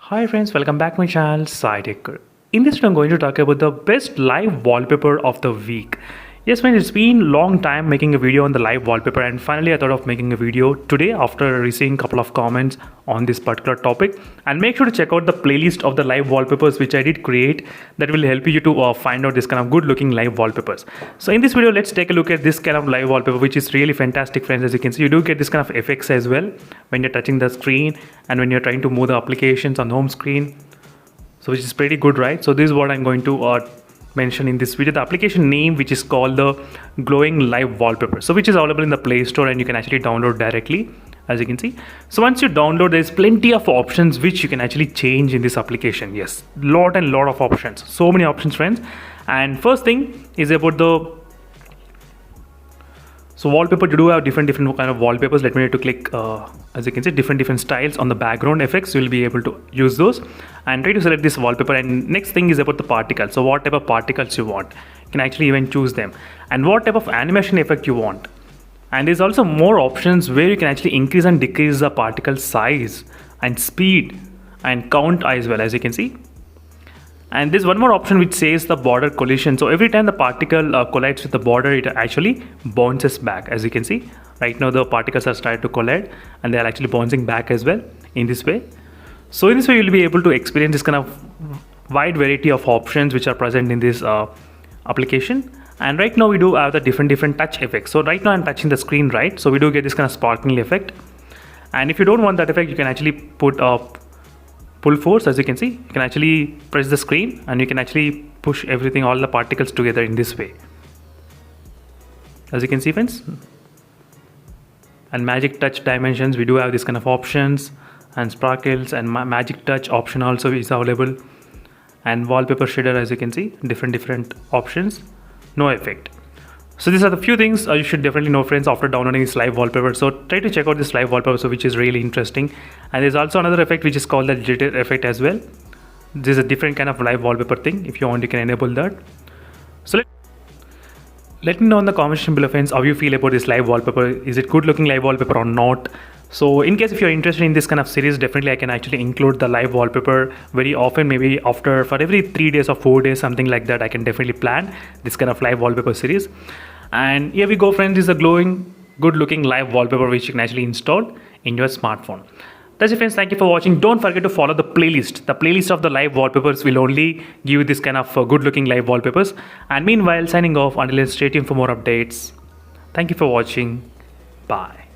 Hi friends, welcome back to my channel SciTech. In this video I'm going to talk about the best live wallpaper of the week. Yes friends, it's been a long time making a video on the live wallpaper, and finally I thought of making a video today after receiving a couple of comments on this particular topic. And make sure to check out the playlist of the live wallpapers which I did create that will help you to find out this kind of good looking live wallpapers. So in this video let's take a look at this kind of live wallpaper, which is really fantastic friends. As you can see, you do get this kind of effects as well when you're touching the screen and when you're trying to move the applications on the home screen. So which is pretty good, right? So this is what I'm going to mention in this video, the application name, which is called the Glowing Live Wallpaper, so which is available in the Play Store and you can actually download directly, as you can see. So once you download, there's plenty of options which you can actually change in this application. Yes, lot of options, so many options friends. And first thing is about the wallpaper. You do have different kind of wallpapers. Let me know to click as you can see, different styles on the background effects. You will be able to use those and try to select this wallpaper. And next thing is about the particles. So what type of particles you want, you can actually even choose them, and what type of animation effect you want. And there's also more options where you can actually increase and decrease the particle size and speed and count as well, as you can see. And there's one more option which says the border collision. So every time the particle collides with the border, it actually bounces back. As you can see right now, the particles are started to collide and they are actually bouncing back as well in this way. So in this way you'll be able to experience this kind of wide variety of options which are present in this application. And right now we do have the different touch effects. So right now I'm touching the screen, right? So we do get this kind of sparkling effect. And if you don't want that effect, you can actually put pull force. As you can see, you can actually press the screen and you can actually push everything, all the particles together in this way, as you can see friends. And magic touch dimensions, we do have this kind of options, and sparkles and magic touch option also is available. And wallpaper shader, as you can see, different options, no effect. So these are the few things you should definitely know friends after downloading this live wallpaper. So try to check out this live wallpaper, so which is really interesting. And there's also another effect which is called the jitter effect as well. This is a different kind of live wallpaper thing. If you want, you can enable that. So let me know in the comment section below friends how you feel about this live wallpaper. Is it good looking live wallpaper or not? So in case if you're interested in this kind of series, definitely I can actually include the live wallpaper very often, maybe for every 3 days or 4 days, something like that. I can definitely plan this kind of live wallpaper series. And here we go friends, this is a glowing good looking live wallpaper which you can actually install in your smartphone. That's it friends, thank you for watching. Don't forget to follow the playlist. The playlist of the live wallpapers will only give you this kind of good looking live wallpapers. And meanwhile, signing off, until then stay tuned for more updates. Thank you for watching. Bye.